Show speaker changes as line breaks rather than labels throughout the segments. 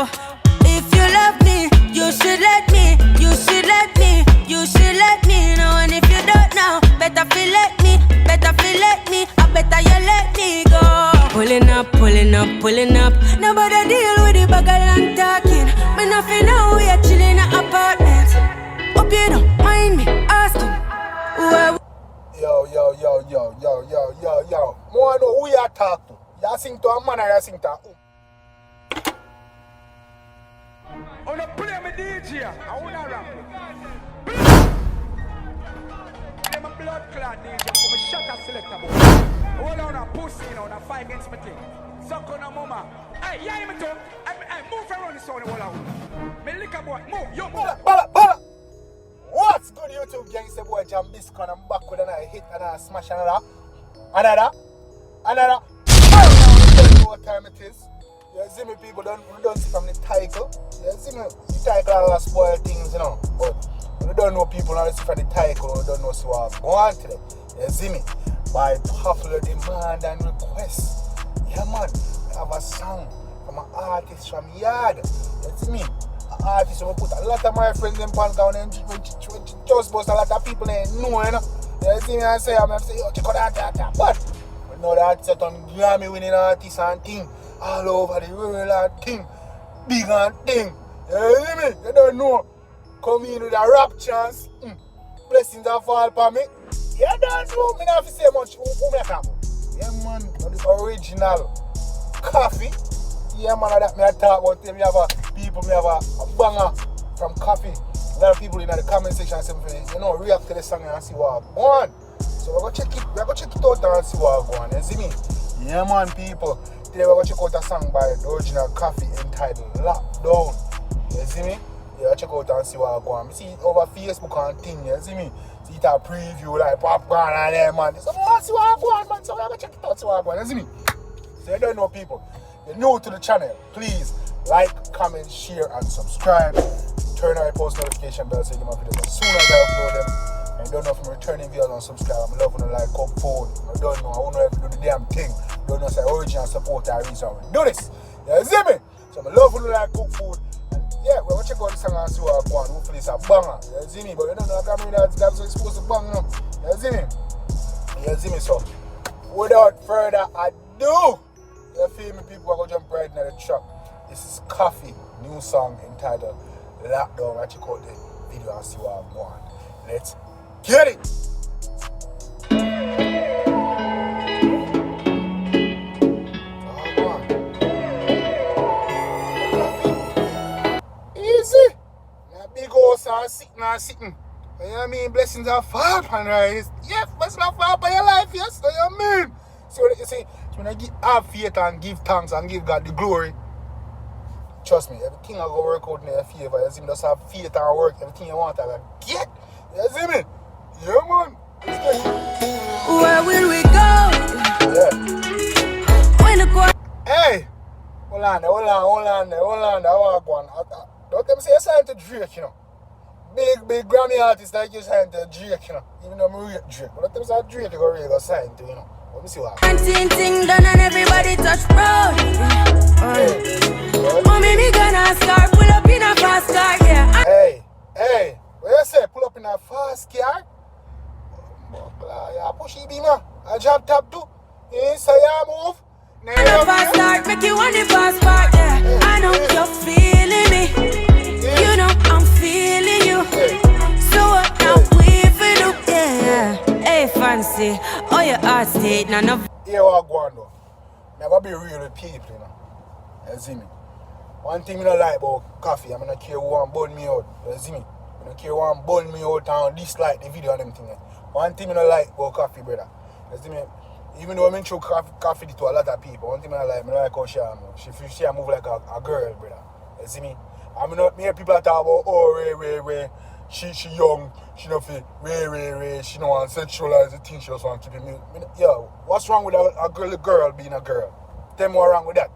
go. If you love me, you should let me. You should let me. You should let me know. And if you don't know, better feel let me. Better feel let me. I better you let me go. Pulling up, pulling up, pulling up. Nobody deal with the bugger and talking. Me nothing know we are chilling in an apartment. Hope you don't mind me asking.
Yo. More know who you talk to. You sing to a man or you sing to a who?
On a play me DJ, I wanna rap. I'm a blood clot DJ, I'm a shot a selector boy. Hold on a pussy, you know, a fight against me thing. Suck on a mama. Hey, yeah, me too. Hey, move around the sound, hold on. Me lick a boy, move, yo, move.
Bala. What's good, YouTube gang? It's the boy Jambisco, and I'm back with another hit and I smash another. I don't know what time it is. You see me, people don't see from the title. You see me, the title all spoil things, you know. But you don't know people not see from the title, you don't know see what's going on today. You see me? By popular demand and request. Yeah man, I have a song from an artist from yard. You see me? An artist who put a lot of my friends in pan down and just bust a lot of people ain't know, you know. You see me, I say, yo, check out that. But we know that set on Grammy winning artists and thing. All over the world and thing. Big and thing. You see me? You don't know. Come in with a rap chance. Blessings that fall upon me. You don't know. Me not have to say much. Who me talk about? Yeah man, the original Koffee. Yeah man, that me I talk about. Me have a banger from Koffee. A lot of people in the comment section say, you know, react to the song and see what I want. So we're gonna check it out and see what I want. You see me? Yeah man, people. Today we're gonna check out a song by the original Koffee entitled Lockdown. You see me? Yeah, check out and see what I want. You see it over Facebook and thing, you see me? See it a preview like popcorn and there, man. So I see what I want, man. So we're gonna check it out, see what I want. You see me? So you don't know, people. You're new to the channel. Please like, comment, share, and subscribe. Turn on your post notification bell so you get my videos as soon as I upload them. And don't know if I'm returning videos and subscribe. I'm loving to like Koffee. I don't know. I want to do the damn thing. Don't know say original support that reason. Do this. You see me? So I'm loving to like Koffee. And yeah, we're gonna check out the song and see what I want. Hopefully it's a banger. You see me? But you don't know I mean that's supposed to bang now. You see me? You see me? So without further ado, you feel me, people? I'm gonna jump right into the track. This is Koffee, new song entitled Lockdown. I check out the video and see what I want. Let's get it! Easy! Now big house and sitting. You know what I mean? Blessings are fall upon us. Yes, blessings are fall upon your life, yes. You know what I mean? So you see, when I have faith and give thanks and give God the glory, trust me, everything I go work out in your favor. You see me, just have faith and work, everything you want, I will get. You see me? Yeah, man.
Where will we go?
Yeah.
When the
Hey! Hold on. I want to go on. Don't them say you're signed to Drake, you know. Big Grammy artist like you signed to Drake, you know. Even though I'm rate Drake. But don't them say Drake you go really go sign to, you know. Let me see what happens.
ting done and everybody touch road. Mommy, me gonna start pull up in a fast car, yeah.
Hey, what you say? Pull up in a fast car? Yeah, push it, man. I jump top too. You say you move.
And a fast start, make you want the fast part, yeah. I know you're feeling me. You know I'm feeling you. So what now we for do, yeah. Hey, fancy, oh your heart state, none of.
Here what I go on though. Never be real with people, you know. You see me? One thing I don't like about Koffee, I'm gonna care who want burn me out. You see me? I don't care who want burn me out and dislike the video and them things. One thing I don't like about Koffee, brother. You see me? Even though I'm in through Koffee to a lot of people, one thing I like how she move. She move like a girl, brother. You see me? I mean, not many people talk about, oh, Ray. She young, she not feel Ray. She don't want to sexualize the thing, she just want to keep it. Yo, what's wrong with a girl being a girl? Tell me what's wrong with that.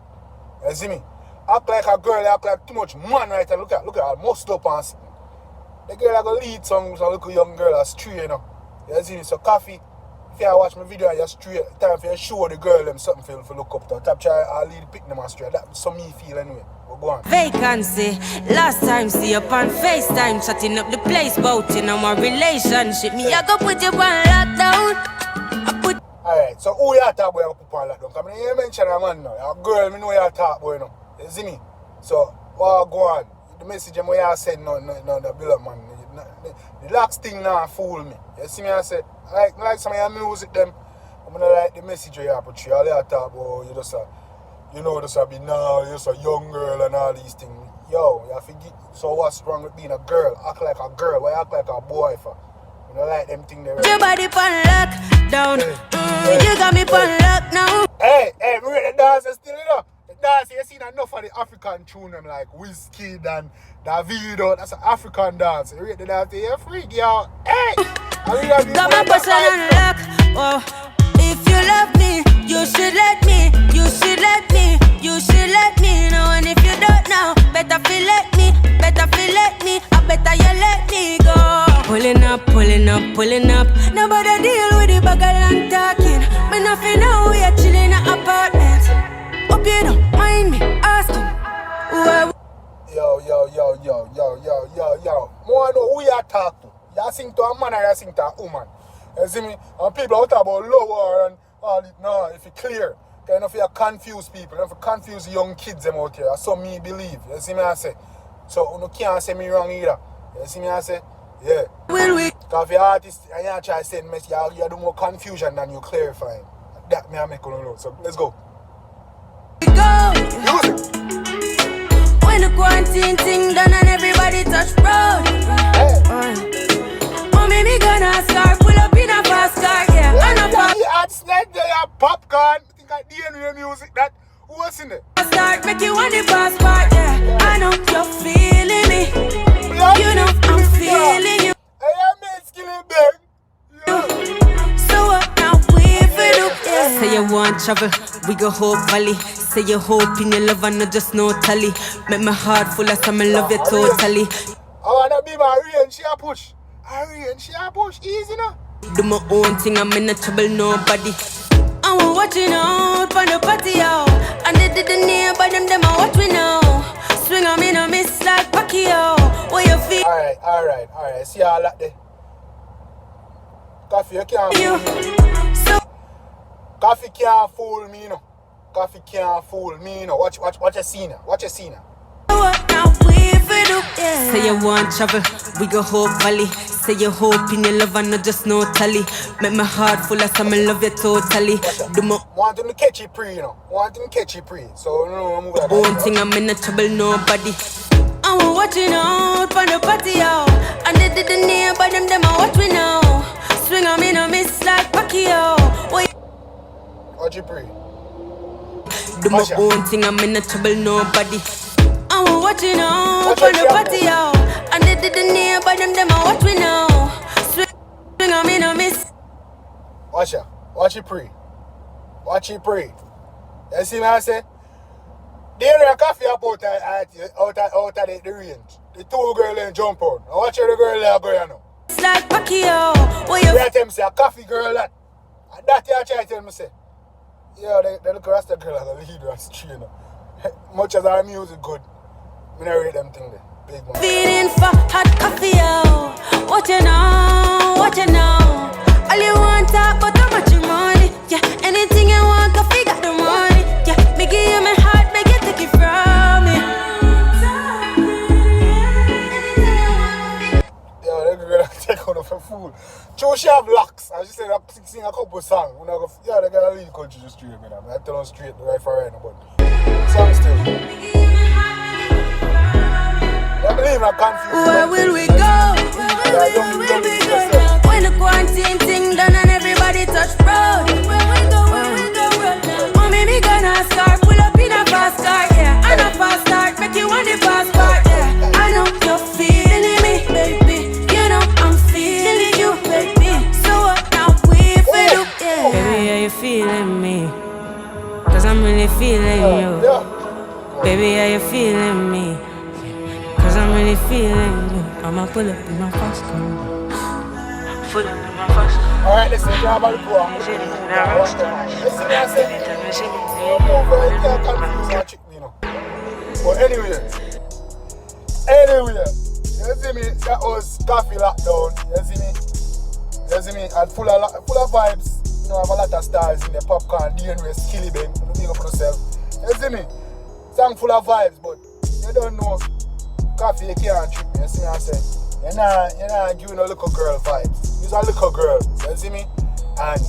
You see me? Act like a girl, act like too much man right there. Look at her, most up and sitting. The girl I go lead some little young girl astray, you know. You see me? So Koffee, if you watch my video and you're straight, time for you show the girl them something for look up to. Tap try I'll lead the pick them straight. That's so me feel anyway. But go on.
Vacancy. Last time see you on FaceTime, chatting up the place, bout in my relationship. Me, I go put you on lockdown.
Alright, so who you talk about you put on lockdown? Because I you mention a man now. A girl, me know you talk about you know. You see me? So, what go on? The message you send no, the bill up man. The last thing now fool me. You see me I say, like some of your music them, I'm gonna like the message you portray. All you talk about, you just be now, you're just a young girl and all these things. Yo, you have to get, so what's wrong with being a girl? Act like a girl, why act like a boy for? You don't like them things there.
Your body on lockdown. You got me on lock now.
Hey, we the dancers still, you know. The dance, you seen enough of the African tune them like Whiskey and Davido. That's an African dance. You rate the dance, you're freak, yo. Hey!
Got my person on lock. Oh, if you love me, you should let me. You should let me. You should let me know. And if you don't know, better feel let me. Better feel let me. I better you let me go. Pulling up, pulling up, pulling up. Nobody deal with the bagel and talking. Me nothing know we are chilling in an apartment. Hope you don't mind me asking.
Yo. More know who you talk to. You sing to a man or you sing to a woman. You see me? And people out about lower and all it. No, if it's clear. Kind of you confuse people. If you confuse young kids them out here. That's so me believe. You see me I say. So you can't say me wrong either. You see me I say? Yeah.
Will we?
Because if you're an artist and you try to send message, you do more confusion than you clarifying. That me I make you know. So let's go.
We go.
Music.
When the quarantine thing done and everybody touch road. Mommy, me gonna start pull up in a fast car, yeah. And a fast.
You had snack there, popcorn. I think I DNA music that. Who was in it?
Start make you want the fast part, yeah. I know you're feeling me. You know I'm feeling you.
I am made skilling big.
So what now we feel up, yeah. Say you want travel, we go Hope Valley. Say you hope in your love and not just no tally. Make my heart full of some love you totally.
I wanna be my Arian, she a push. Arian, she a push, easy now.
Do my own thing, I'm in no trouble, nobody. I want watching out for the party out. And they did the neighbor, them I watch me now. Swing on me, no miss like Pacquiao. What you feel?
Alright. See all that there. Koffee, you can't fool me.
So
Koffee can't fool me, no. Koffee can't fool me, no. Watch your scene. Watch your scene.
what now we feel up, yeah. Say you want travel, we go Hope Valley. Say you hope in your love and not just no tally. Make my heart full of some love you totally. Do my
want him to catch it pre, you know. Want him to catch it pre. So no move like
own thing, I'm in no trouble, nobody. I want watching out for the party out. And they did the neighbor, them I watch me now. Swing on me, no miss like Pacquiao.
Watch it pre.
Do my own thing, I'm in no trouble, nobody. I want watching out for the party out. And they did the neighbor, them I watch me now. Swing on me, no miss.
Watch it. Watch it pre. Watch it pre. You see me I say? There are coffee up out of the range. The two girls then jump on. And watch how the girl there go you know.
It's like Pacquiao. What you
tell them say a coffee girl that. And that you try to tell me say. Yeah, they look at the girl as a leader and trainer. Much as our music good, I don't rate them thing there. Big man.
Feeling for hot coffee, yo. What you know, what you know. All you want talk but how much you money. Yeah, anything you want, coffee got the money. Yeah, me give you my heart, make you take it from me.
Yo, that girl take on for food. True, she have locks. I just said I sing a couple songs. When I go, yeah, they got a lead country just straight, man. I tell them straight, right for right now, but song still. I believe I'm confused.
Where will we go? Where will we go? When the quarantine thing done and everybody touch road. Where we go right now? Mommy, me gonna start pull up in a fast car, yeah. And a fast start, make you want the fast part, yeah. I know you're feeling me, baby. You know I'm feeling you, baby. So what now we feel, yeah. Baby, are you feeling me? Cause I'm really feeling you. Baby, are you feeling me? Cause I'm really feeling you. I'ma pull up in my fast car.
Alright, listen, you have a look around. Listen, I said, don't move right there, confuse and trick me, you know. But anyway, you see me, that was Koffee lockdown, you see me, and full of vibes, you know, have a lot of stars in the popcorn, DNA, Skilly Ben, big up on yourself, you see me, song full of vibes, but you don't know, Koffee, you can't trick me, you see me, I say, you're not giving a little girl vibes, you're a little girl, you see me, and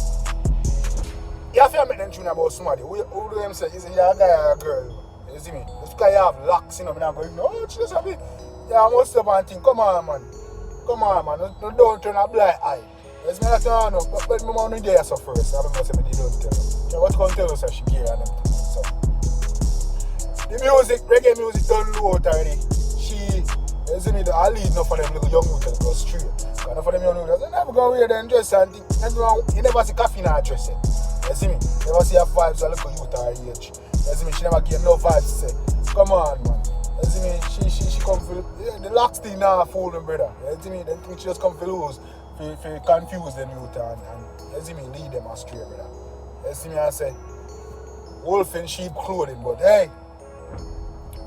you have to make them tune about somebody, who do them say, is it a guy or a girl, you see me, just because you have locks, you know, I'm not going, no, she just happy. Yeah, I must have one thing. Come on, man. Don't turn a blind eye. Let's make that know. But my mom there so first. I don't say me don't tell her. So what's going to tell us that she gay and them things. So the music, reggae music done low out already. She, you see me, I lead enough for them little young people to go straight. Because enough for them young people, they never go wear them dress and think. You never see Koffee in her dress. You see me? You never see her vibes a little youth her age. You see me? She never give no vibes to say, come on, man. You see me, she come for the locks thing now fool them, brother. You see me, they think she just come for lose, for confuse them youth and you see me, lead them astray, brother. You see me, I say, wolf in sheep clothing, but hey,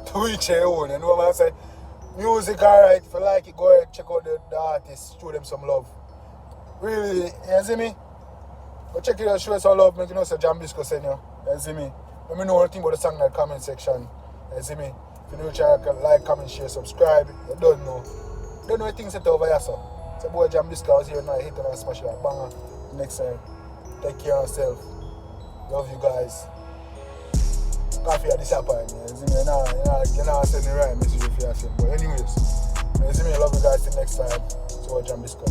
to each their own, you know what I say? Music alright, if you like it, go ahead, check out the artists, show them some love. Really, you see me? Go check it out, show us some love, make you know say Jambisco send you. You see me? Let me know anything about the song in the comment section. You see me? If you know channel, like, comment, share, subscribe. You don't know. Don't know anything set over here, so. It's a boy Jambisco was here now. Hit and smash that banger. Next time. Take care of yourself. Love you guys. Koffee at disappoint me. You see me? You're not sending the right message if you're saying. But anyways, you see me? Love you guys till next time. So Jambisco.